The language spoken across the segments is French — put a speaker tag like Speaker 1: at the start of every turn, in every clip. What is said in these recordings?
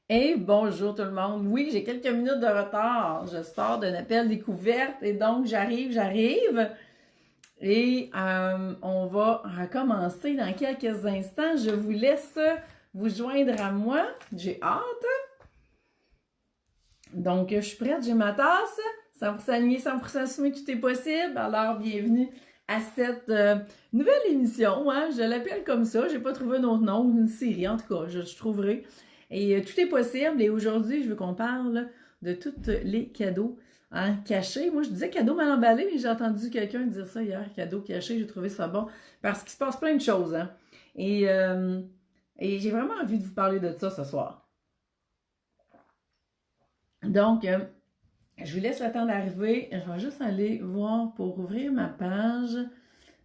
Speaker 1: Et bonjour tout le monde. Oui, j'ai quelques minutes de retard. Je sors d'un appel découverte et donc j'arrive. Et on va recommencer dans quelques instants. Je vous laisse vous joindre à moi. J'ai hâte. Donc, je suis prête, j'ai ma tasse. 100% aligné, 100% soumis, tout est possible. Alors, bienvenue à cette nouvelle émission. Hein? Je l'appelle comme ça. J'ai pas trouvé un autre nom, une série en tout cas. Je trouverai. Et tout est possible. Et aujourd'hui, je veux qu'on parle de tous les cadeaux cachés. Moi, je disais cadeau mal emballé, mais j'ai entendu quelqu'un dire ça hier, cadeau caché. J'ai trouvé ça bon parce qu'il se passe plein de choses. Hein? Et, euh, et j'ai vraiment envie de vous parler de ça ce soir. Donc, je vous laisse le temps d'arriver. Je vais juste aller voir pour ouvrir ma page.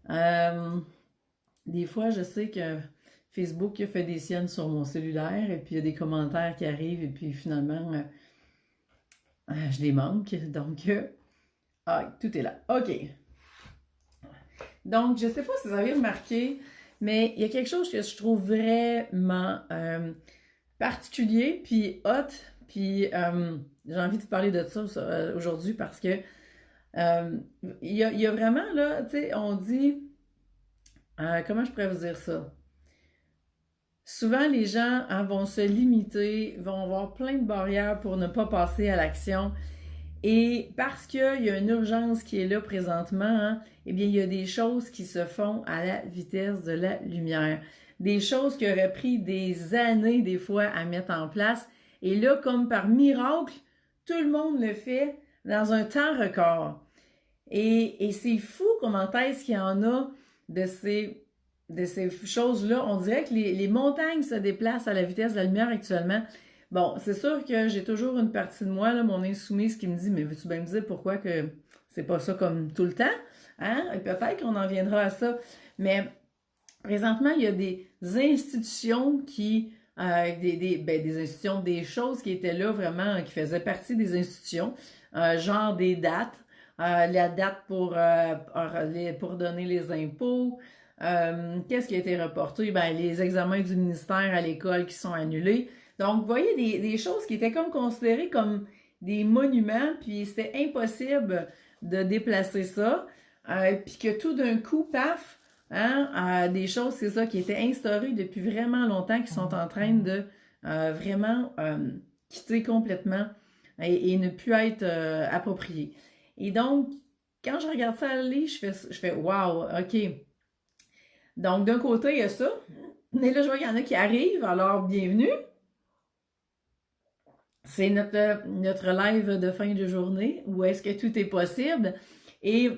Speaker 1: Euh, des fois, je sais que Facebook fait des siennes sur mon cellulaire et puis il y a des commentaires qui arrivent et puis finalement, je les manque. Donc, tout est là. OK. Donc, je ne sais pas si vous avez remarqué, mais il y a quelque chose que je trouve vraiment particulier puis hot. Puis j'ai envie de vous parler de ça aujourd'hui parce que euh, il y a vraiment là, tu sais, on dit, comment je pourrais vous dire ça? Souvent, les gens vont se limiter, vont avoir plein de barrières pour ne pas passer à l'action. Et parce qu'il y a une urgence qui est là présentement, hein, eh bien, il y a des choses qui se font à la vitesse de la lumière. Des choses qui auraient pris des années, des fois, à mettre en place. Et là, comme par miracle, tout le monde le fait dans un temps record. Et c'est fou comment est-ce qu'il y en a de ces choses-là. On dirait que les montagnes se déplacent à la vitesse de la lumière actuellement. Bon, c'est sûr que j'ai toujours une partie de moi, là, mon insoumise, qui me dit, mais veux-tu bien me dire pourquoi que c'est pas ça comme tout le temps? Hein? Et peut-être qu'on en viendra à ça. Mais présentement, il y a des institutions des institutions, des choses qui étaient là vraiment, qui faisaient partie des institutions, genre des dates, la date pour donner les impôts. Qu'est-ce qui a été reporté? Ben, les examens du ministère à l'école qui sont annulés. Donc, vous voyez, des choses qui étaient comme considérées comme des monuments, puis c'était impossible de déplacer ça. Puis que tout d'un coup, paf, hein, des choses, c'est ça, qui étaient instaurées depuis vraiment longtemps, qui sont en train de vraiment quitter complètement et ne plus être appropriées. Et donc, quand je regarde ça aller, je fais wow, OK. Donc, d'un côté, il y a ça. Mais là, je vois qu'il y en a qui arrivent, alors bienvenue. C'est notre live de fin de journée où est-ce que tout est possible. Et,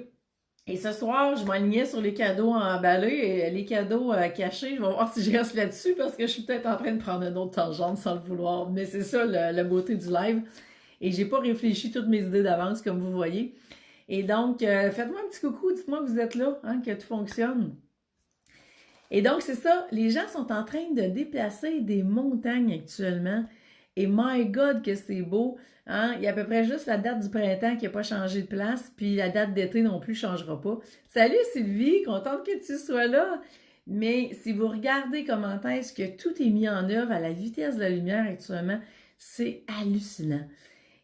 Speaker 1: et ce soir, je m'alignais sur les cadeaux emballés et les cadeaux cachés. Je vais voir si je reste là-dessus parce que je suis peut-être en train de prendre une autre tangente sans le vouloir. Mais c'est ça la beauté du live. Et j'ai pas réfléchi toutes mes idées d'avance, comme vous voyez. Et donc, faites-moi un petit coucou, dites-moi que vous êtes là, hein, que tout fonctionne. Et donc, c'est ça, les gens sont en train de déplacer des montagnes actuellement. Et my God, que c'est beau. Hein? Il y a à peu près juste la date du printemps qui n'a pas changé de place, puis la date d'été non plus ne changera pas. Salut Sylvie, contente que tu sois là. Mais si vous regardez comment est-ce que tout est mis en œuvre à la vitesse de la lumière actuellement, c'est hallucinant.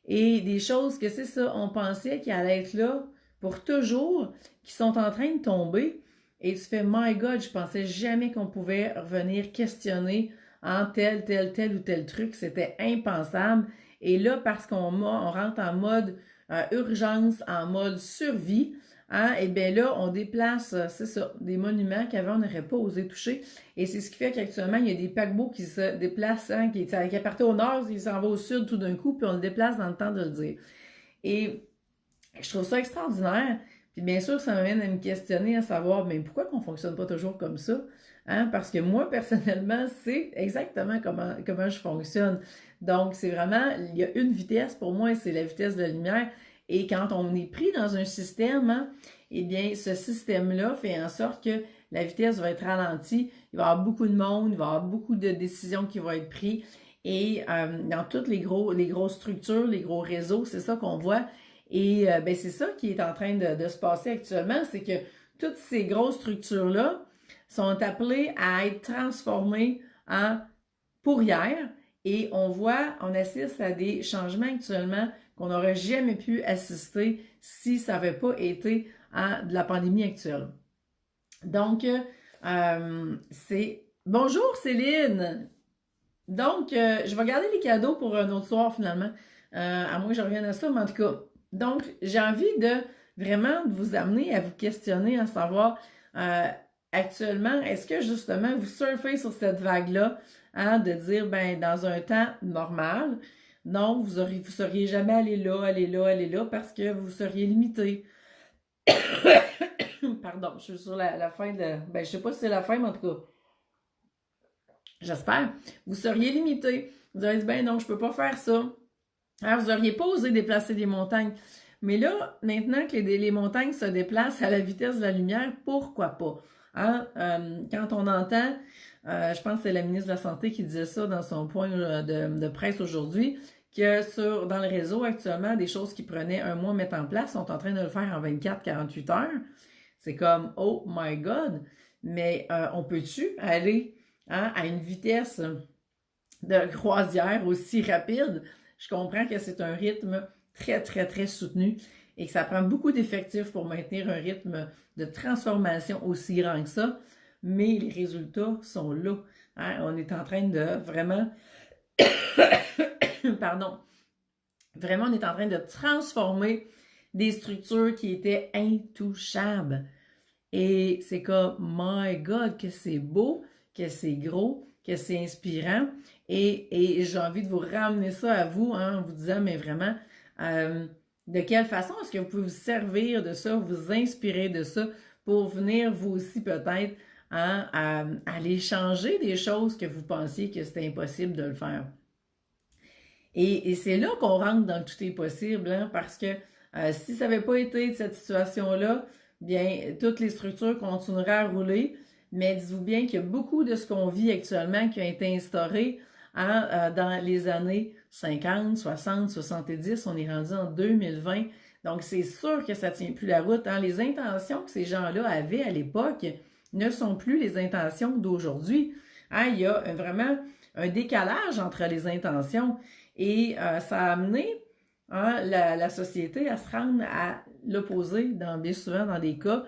Speaker 1: Et des choses que c'est ça, on pensait qu'elles allaient être là pour toujours, qui sont en train de tomber. Et tu fais, my God, je pensais jamais qu'on pouvait revenir questionner en tel ou tel truc. C'était impensable. Et là, parce on rentre en mode urgence, en mode survie, hein, et bien là, on déplace, c'est ça, des monuments qu'avant on n'aurait pas osé toucher. Et c'est ce qui fait qu'actuellement, il y a des paquebots qui se déplacent, hein, qui partent au nord, ils s'en vont au sud tout d'un coup, puis on le déplace dans le temps de le dire. Et je trouve ça extraordinaire. Puis bien sûr, ça m'amène à me questionner, à savoir, mais pourquoi qu'on fonctionne pas toujours comme ça? Hein? Parce que moi, personnellement, c'est exactement comment je fonctionne. Donc, c'est vraiment, il y a une vitesse, pour moi, c'est la vitesse de la lumière. Et quand on est pris dans un système, hein, eh bien, ce système-là fait en sorte que la vitesse va être ralentie. Il va y avoir beaucoup de monde, il va y avoir beaucoup de décisions qui vont être prises. Et dans toutes les grosses structures, les gros réseaux, c'est ça qu'on voit. Et ben, c'est ça qui est en train de se passer actuellement, c'est que toutes ces grosses structures-là sont appelées à être transformées en pourrières Et on assiste à des changements actuellement qu'on n'aurait jamais pu assister si ça n'avait pas été de la pandémie actuelle. Donc, c'est... Bonjour Céline! Donc, je vais garder les cadeaux pour un autre soir finalement, à moins que je revienne à ça, mais en tout cas. Donc, j'ai envie de vraiment vous amener à vous questionner, à savoir, actuellement, est-ce que justement vous surfez sur cette vague-là, hein, de dire, ben, dans un temps normal, non, vous seriez jamais allé là, parce que vous seriez limité. Pardon, je suis sur la fin de... Ben, je sais pas si c'est la fin, mais en tout cas, j'espère. Vous seriez limité. Vous auriez dit, ben non, je peux pas faire ça. Alors, vous n'auriez pas osé déplacer des montagnes. Mais là, maintenant que les montagnes se déplacent à la vitesse de la lumière, pourquoi pas? Hein? Quand on entend, je pense que c'est la ministre de la Santé qui disait ça dans son point de presse aujourd'hui, que dans le réseau actuellement, des choses qui prenaient un mois à mettre en place sont en train de le faire en 24-48 heures. C'est comme, oh my God! Mais on peut-tu aller, hein, à une vitesse de croisière aussi rapide? Je comprends que c'est un rythme très, très, très soutenu et que ça prend beaucoup d'effectifs pour maintenir un rythme de transformation aussi grand que ça, mais les résultats sont là. Hein? On est en train de vraiment... Pardon. Vraiment, on est en train de transformer des structures qui étaient intouchables. Et c'est comme, my God, que c'est beau, que c'est gros, que c'est inspirant. Et j'ai envie de vous ramener ça à vous, hein, en vous disant, mais vraiment, de quelle façon est-ce que vous pouvez vous servir de ça, vous inspirer de ça pour venir vous aussi peut-être, hein, aller changer des choses que vous pensiez que c'était impossible de le faire. Et c'est là qu'on rentre dans le tout est possible, hein, parce que si ça n'avait pas été de cette situation-là, bien, toutes les structures continueraient à rouler, mais dites-vous bien qu'il y a beaucoup de ce qu'on vit actuellement qui a été instauré, hein, dans les années 50, 60, 70, on est rendu en 2020, donc c'est sûr que ça ne tient plus la route. Hein. Les intentions que ces gens-là avaient à l'époque ne sont plus les intentions d'aujourd'hui. Hein, il y a vraiment un décalage entre les intentions et ça a amené, hein, la société à se rendre à l'opposé bien souvent dans des cas.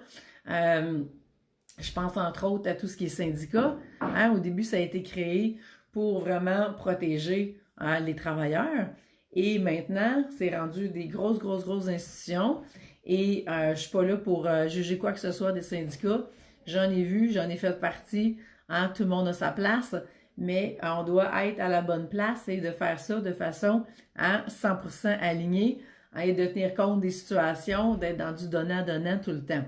Speaker 1: Je pense entre autres à tout ce qui est syndicat. Hein, au début, ça a été créé pour vraiment protéger, hein, les travailleurs. Et maintenant, c'est rendu des grosses institutions. Et je suis pas là pour juger quoi que ce soit des syndicats. J'en ai vu, j'en ai fait partie. Hein, tout le monde a sa place. Mais on doit être à la bonne place et de faire ça de façon à 100% alignée, hein, et de tenir compte des situations, d'être dans du donnant-donnant tout le temps.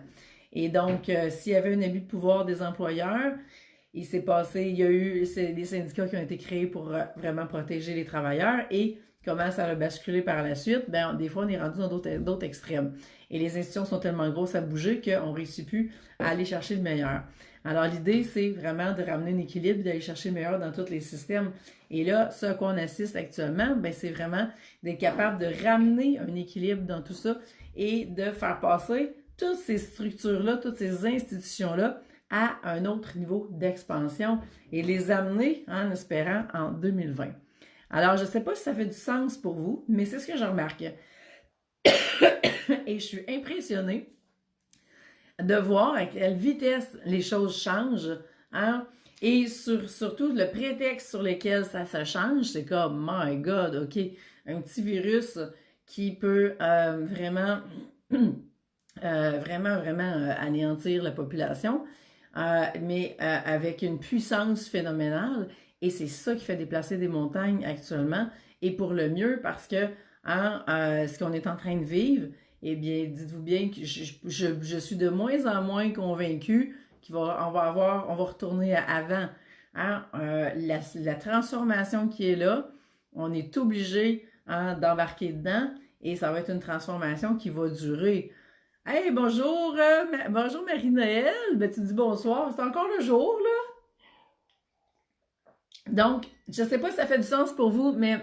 Speaker 1: Et donc, s'il y avait un abus de pouvoir des employeurs, il y a eu des syndicats qui ont été créés pour vraiment protéger les travailleurs et comment ça a basculé par la suite, ben, des fois, on est rendu dans d'autres extrêmes. Et les institutions sont tellement grosses à bouger qu'on ne réussit plus à aller chercher le meilleur. Alors, l'idée, c'est vraiment de ramener un équilibre et d'aller chercher le meilleur dans tous les systèmes. Et là, ce à quoi on assiste actuellement, ben, c'est vraiment d'être capable de ramener un équilibre dans tout ça et de faire passer toutes ces structures-là, toutes ces institutions-là à un autre niveau d'expansion et les amener, en espérant, en 2020. Alors, je ne sais pas si ça fait du sens pour vous, mais c'est ce que je remarque. Et je suis impressionnée de voir à quelle vitesse les choses changent, hein? Et surtout le prétexte sur lequel ça change, c'est comme, my God, OK, un petit virus qui peut vraiment anéantir la population, mais avec une puissance phénoménale. Et c'est ça qui fait déplacer des montagnes actuellement. Et pour le mieux, parce que hein, ce qu'on est en train de vivre, eh bien, dites-vous bien que je suis de moins en moins convaincue on va retourner à avant. Hein, la transformation qui est là, on est obligé, hein, d'embarquer dedans et ça va être une transformation qui va durer. Hey, bonjour, bonjour Marie-Noël, ben, tu dis bonsoir, c'est encore le jour, là? Donc, je ne sais pas si ça fait du sens pour vous, mais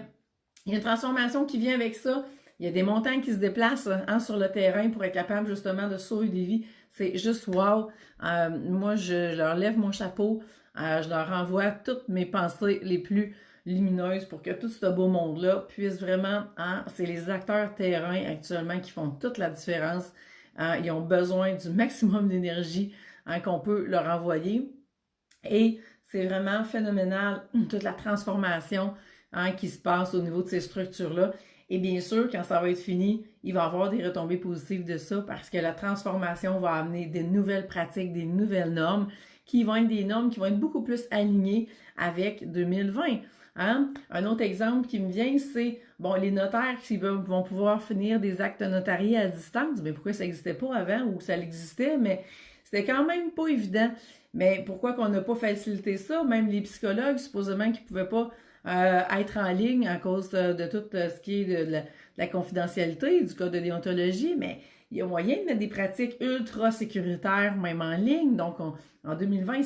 Speaker 1: il y a une transformation qui vient avec ça. Il y a des montagnes qui se déplacent, hein, sur le terrain pour être capable justement de sauver des vies. C'est juste wow. Moi, je leur lève mon chapeau. Je leur envoie toutes mes pensées les plus lumineuses pour que tout ce beau monde-là puisse vraiment, hein, c'est les acteurs terrain actuellement qui font toute la différence. Ils ont besoin du maximum d'énergie, hein, qu'on peut leur envoyer. Et c'est vraiment phénoménal, toute la transformation, hein, qui se passe au niveau de ces structures-là. Et bien sûr, quand ça va être fini, il va y avoir des retombées positives de ça parce que la transformation va amener des nouvelles pratiques, des nouvelles normes qui vont être des normes qui vont être beaucoup plus alignées avec 2020. Hein? Un autre exemple qui me vient, c'est, bon, les notaires qui vont pouvoir finir des actes notariés à distance. Mais pourquoi ça n'existait pas avant ou ça existait, mais c'était quand même pas évident. Mais pourquoi qu'on n'a pas facilité ça? Même les psychologues, supposément, qui ne pouvaient pas être en ligne à cause de tout ce qui est de la confidentialité, du code de déontologie, mais il y a moyen de mettre des pratiques ultra sécuritaires, même en ligne. Donc, en 2020,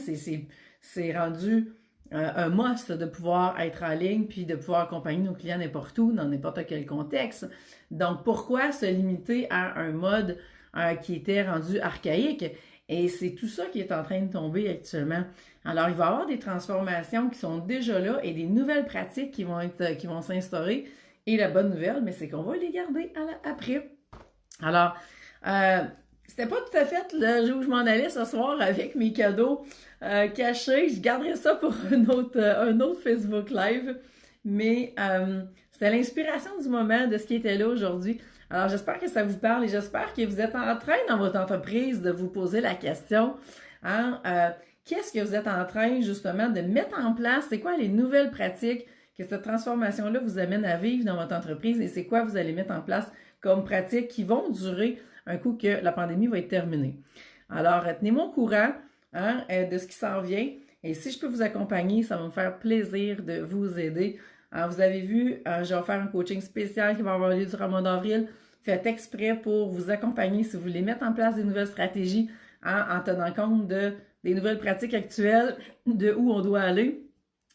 Speaker 1: c'est rendu un must de pouvoir être en ligne puis de pouvoir accompagner nos clients n'importe où, dans n'importe quel contexte. Donc, pourquoi se limiter à un mode qui était rendu archaïque? Et c'est tout ça qui est en train de tomber actuellement. Alors, il va y avoir des transformations qui sont déjà là et des nouvelles pratiques qui vont s'instaurer. Et la bonne nouvelle, mais c'est qu'on va les garder après. Alors, c'était pas tout à fait le jeu où je m'en allais ce soir avec mes cadeaux cachés. Je garderai ça pour un autre Facebook Live. Mais c'était l'inspiration du moment de ce qui était là aujourd'hui. Alors, j'espère que ça vous parle et j'espère que vous êtes en train dans votre entreprise de vous poser la question, hein, qu'est-ce que vous êtes en train justement de mettre en place? C'est quoi les nouvelles pratiques que cette transformation-là vous amène à vivre dans votre entreprise et c'est quoi vous allez mettre en place comme pratiques qui vont durer un coup que la pandémie va être terminée. Alors, tenez-moi au courant, hein, de ce qui s'en vient et si je peux vous accompagner, ça va me faire plaisir de vous aider. Alors, vous avez vu, je vais faire un coaching spécial qui va avoir lieu durant le mois d'avril. Faites exprès pour vous accompagner si vous voulez mettre en place des nouvelles stratégies, hein, en tenant compte des nouvelles pratiques actuelles, de où on doit aller.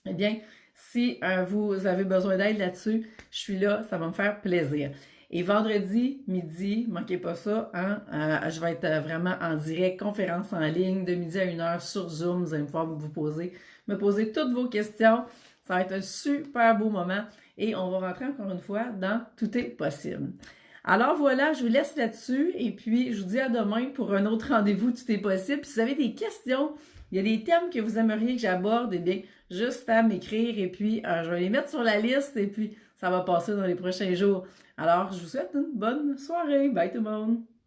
Speaker 1: Eh bien, si vous avez besoin d'aide là-dessus, je suis là, ça va me faire plaisir. Et vendredi, midi, manquez pas ça, hein, je vais être vraiment en direct, conférence en ligne, de midi à 1h sur Zoom. Vous allez pouvoir me poser toutes vos questions. Ça va être un super beau moment et on va rentrer encore une fois dans Tout est possible. Alors voilà, je vous laisse là-dessus et puis je vous dis à demain pour un autre rendez-vous Tout est possible. Si vous avez des questions, il y a des thèmes que vous aimeriez que j'aborde, eh bien, juste à m'écrire et puis je vais les mettre sur la liste et puis ça va passer dans les prochains jours. Alors, je vous souhaite une bonne soirée. Bye tout le monde!